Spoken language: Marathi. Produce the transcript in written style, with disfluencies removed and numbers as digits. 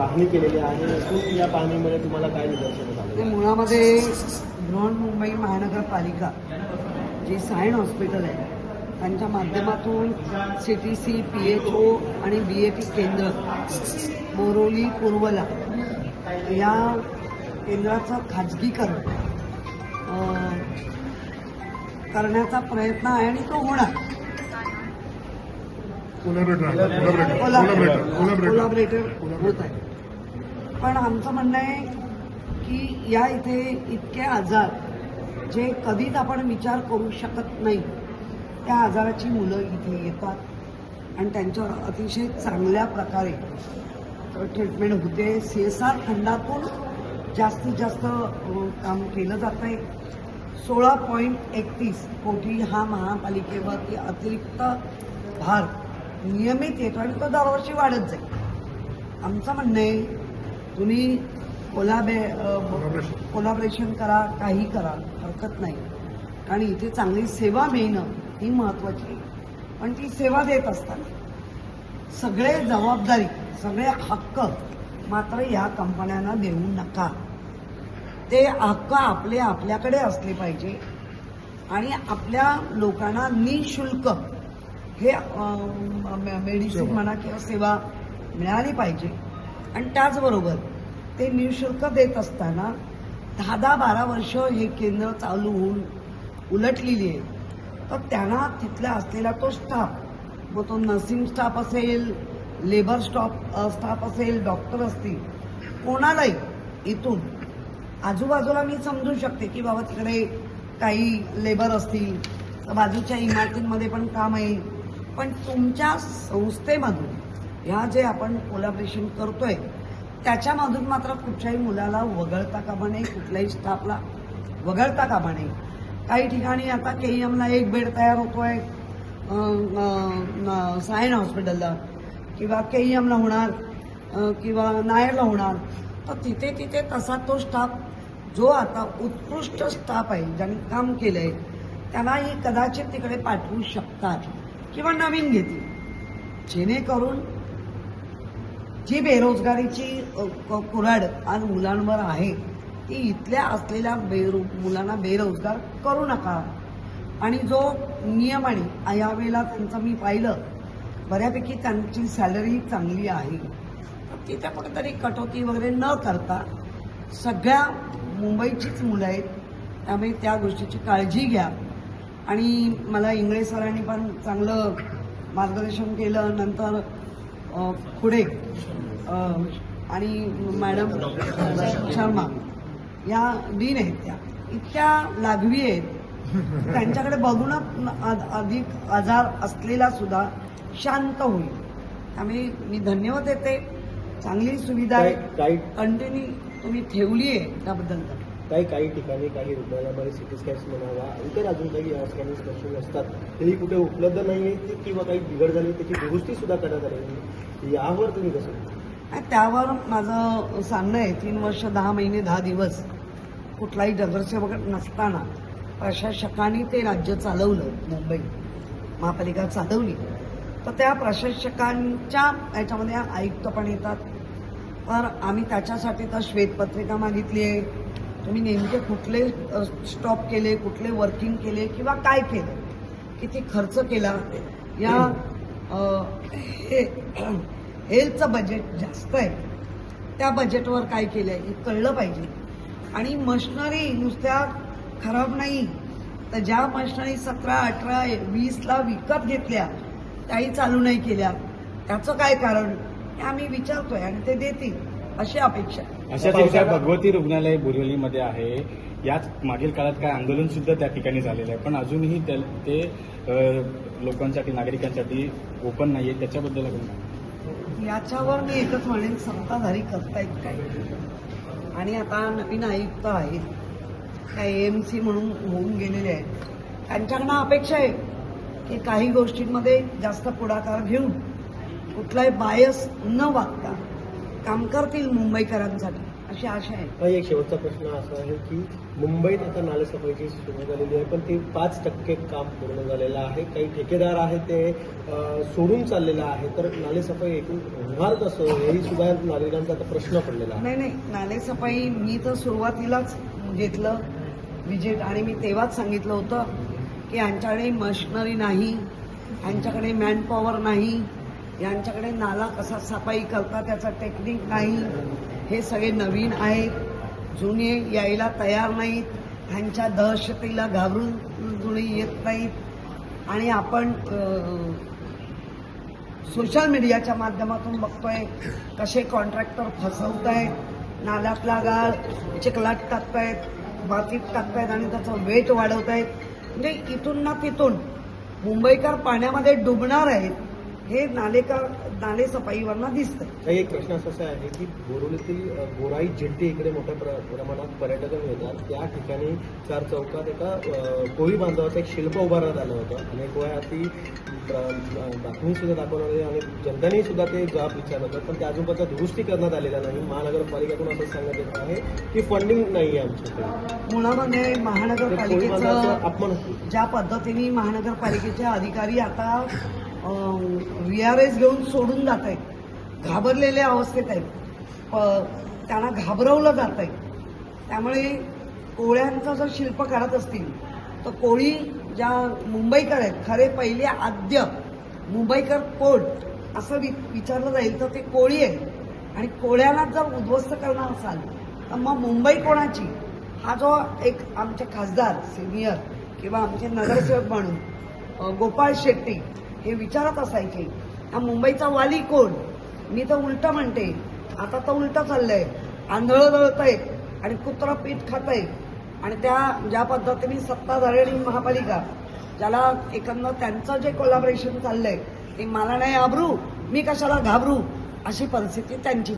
पाहणी केलेली आहे. एकूण या पाहणीमध्ये तुम्हाला काय निदर्शनास आलं? मुळामध्ये बृहन्मुंबई महानगरपालिका जी सायन हॉस्पिटल आहे त्यांच्या माध्यमातून CTC, PHO आणि BAT केंद्र बोरोली पूर्वला या केंद्राचं खाजगीकरण करण्याचा प्रयत्न आहे आणि तो होणार. कोलॅबरेटर होत आहे. पण आमचं म्हणणं आहे की या इथे इतके आजार जे कधीच आपण विचार करू शकत नाही त्या आजाराची मुलं इथे येतात आणि त्यांच्यावर अतिशय चांगल्या प्रकारे ट्रीटमेंट होते. CSR फंडातून जास्तीत जास्त काम केलं जात आहे. 16.31 कोटी हा महापालिकेवरती अतिरिक्त भार नियमित येतो आणि तो दरवर्षी वाढत जाईल. आमचं म्हणणं आहे तुम्ही कोलॅबरेशन करा, काही करा, हरकत नाही. कारण इथे चांगली सेवा मिळणं ही महत्वाची आहे. पण ती सेवा देत असताना सगळे जबाबदारी, सगळे हक्क मात्र या कंपन्यांना देऊ नका. ते हक्क आपल्याकडे असले पाहिजे आणि आपल्या लोकांना निःशुल्क हे मेडिसिन म्हणा किंवा सेवा मिळाली पाहिजे. आणि त्याचबरोबर ते निःशुल्क देत असताना 10-12 वर्ष हे केंद्र चालू होऊन उलटलेली आहे. तर त्यांना तिथला असलेला तो स्टाफ, मग तो नर्सिंग स्टाफ असेल, लेबर स्टाफ असेल, डॉक्टर असतील, कोणालाही इथून आजूबाजूला मी समजू शकते की बाबा तिकडे काही लेबर असतील तर बाजूच्या इमारतींमध्ये पण काम आहे. पण तुमच्या संस्थेमधून ह्या जे आपण कोलॅबरेशन करतोय त्याच्यामधून मात्र कुठल्याही मुलाला वगळता कामा नये, कुठल्याही स्टाफला वगळता कामा नये. काही ठिकाणी आता KEMला 1 बेड तयार होतोय सायन हॉस्पिटलला किंवा KEMला होणार किंवा नायरला होणार. तर तिथे तसा तो स्टाफ जो आता उत्कृष्ट स्टाफ आहे ज्यांनी काम केलंय त्यांनाही कदाचित तिकडे पाठवू शकतात किंवा नवीन घेतील, जेणेकरून जी बेरोजगारीची कुऱ्हाड आज मुलांवर आहे ती इथल्या असलेल्या मुलांना बेरोजगार करू नका. आणि जो नियम आणि यावेळेला त्यांचं मी पाहिलं बऱ्यापैकी त्यांची सॅलरी चांगली आहे. तिथे कुठेतरी कटोती वगैरे न करता सगळ्या मुंबईचीच मुलं आहेत त्यामुळे त्या गोष्टीची काळजी घ्या. आणि मला इंगळे सरांनी पण चांगलं मार्गदर्शन केलं. नंतर खुडे आणि मॅडम शर्मा या डीन आहेत, त्या इतक्या लाघवी आहेत. त्यांच्याकडे बघूनच अधिक आजार असलेला सुद्धा शांत होईल. त्यामुळे मी धन्यवाद देते. चांगली सुविधा आहे, कंटिन्यू तुम्ही ठेवली आहे त्याबद्दल. काही ठिकाणी काही रुग्णालयामध्ये CT स्कॅन्स म्हणावा, इतर अजून काही स्कॅनिंग मशीन असतात तेही कुठे उपलब्ध नाही किंवा काही बिघड झाली त्याची दुरुस्ती सुद्धा करण्यात आली. यावर तुम्ही कसं? त्यावर माझं सांगणं आहे 3 वर्ष 10 महिने 10 दिवस कुठलाही नगरसेवक नसताना प्रशासकांनी ते राज्य चालवलं, मुंबई महापालिका चालवली. तर त्या प्रशासकांच्या याच्यामध्ये आयुक्त पण येतात. तर आम्ही त्याच्यासाठी तर श्वेतपत्रिका मागितली आहे. तुम्ही नेमके कुठले स्टॉप केले, कुठले वर्किंग केले किंवा काय केलं, किती खर्च केला, या हेल्थचं बजेट जास्त आहे त्या बजेटवर काय केलंय हे कळलं पाहिजे. आणि मशिनरी नुसत्या खराब नाही तर ज्या मशिनरी 17, 18, 20ला विकत घेतल्या त्याही चालू नाही केल्या, त्याचं काय कारण हे आम्ही विचारतोय आणि ते देतील अशी अपेक्षा. अशा भगवती रुग्णालय बोरिवलीमध्ये आहे. याच मागील काळात काय आंदोलन सुद्धा त्या ठिकाणी झालेलं आहे, पण अजूनही ते लोकांसाठी, नागरिकांसाठी ओपन नाहीये. त्याच्याबद्दल याच्यावर मी एकच म्हणेन, सत्ताधारी करतायत काय. आणि आता नवीन आयुक्त आहेत, काय AMC म्हणून होऊन गेलेले आहेत, त्यांच्याकडनं अपेक्षा आहे की काही गोष्टींमध्ये जास्त पुढाकार घेऊन कुठलाही बायस न वागता काम करतील मुंबईकरांसाठी. अशी आशा आहे. काही एक शेवटचा प्रश्न असा आहे की मुंबईत आता नालेसफाईची सुरू झालेली आहे, पण ते 5% काम पूर्ण झालेलं आहे. काही ठेकेदार आहेत ते सोडून चाललेलं आहे, तर नालेसफाई एकूण होणार कसं हेही सुद्धा नागरिकांचा आता प्रश्न पडलेला आहे. नाही, नालेसफाई मी तर सुरुवातीलाच घेतलं विजिट आणि मी तेव्हाच सांगितलं होतं की यांच्याकडे मशिनरी नाही, यांच्याकडे मॅनपॉवर नाही, यांच्याकडे नाला कसा सफाई करता त्याचं टेक्निक नाही. हे सगळे नवीन आहेत, जुने यायला तयार नाहीत, ह्यांच्या दहशतीला घाबरून जुने येत नाहीत. आणि आपण सोशल मीडियाच्या माध्यमातून बघतोय कसे कॉन्ट्रॅक्टर फसवतायत, नाल्यातला गाळ चिखलात टाकतायत, मातीत टाकतायत आणि त्याचं वेट वाढवतायत. म्हणजे इथून ना तिथून मुंबईकर पाण्यामध्ये डुबणार आहेत हे नालेसफाईवरनं दिसतंय. काही एक प्रश्न असा आहे की बोरिवलीतील गोराई जेट्टी इकडे मोठ्या प्रमाणात पर्यटक येतात. त्या ठिकाणी 4 चौकात एका कोळी बांधवाचं एक शिल्प उभारण्यात आलं होतं. अनेक वेळा ती बातमी सुद्धा दाखवण्यात आली आणि जनतेने सुद्धा ते जबाब विचारलं होतं, पण त्या आजूबाजूला दुरुस्ती करण्यात आलेल्या नाही. महानगरपालिकेकडून असं सांगण्यात येत आहे की फंडिंग नाही आहे आमच्याकडे. मुळामध्ये कोळी बांधवाचा महानगरपालिकेचं अपमान होतो. ज्या पद्धतीने महानगरपालिकेचे अधिकारी आता VRS घेऊन सोडून जात आहेत, घाबरलेल्या अवस्थेत आहेत, त्यांना घाबरवलं जात आहे. त्यामुळे कोळ्यांचं जर शिल्प काढत असतील तर कोळी ज्या मुंबईकर आहेत, खरे पहिले आद्य मुंबईकर कोण असं विचारलं जाईल तर ते कोळी आहे. आणि कोळ्यांना जर उद्ध्वस्त करणार असाल तर मग मुंबई कोणाची, हा जो एक आमचे खासदार सिनियर किंवा आमचे नगरसेवक म्हणून गोपाळ शेट्टी हे विचारत असायचे, हा मुंबईचा वाली कोण. मी तर उलटं म्हणते, आता तर उलटं चाललंय, आंधळं दळतायत आणि कुत्रं पीठ खातायत. आणि त्या ज्या पद्धतीने सत्ताधारी आणि महापालिका ज्याला एकंदर त्यांचं जे कोलॅबोरेशन चाललंय ते मला नाही आबरू, मी कशाला घाबरू, अशी परिस्थिती त्यांची.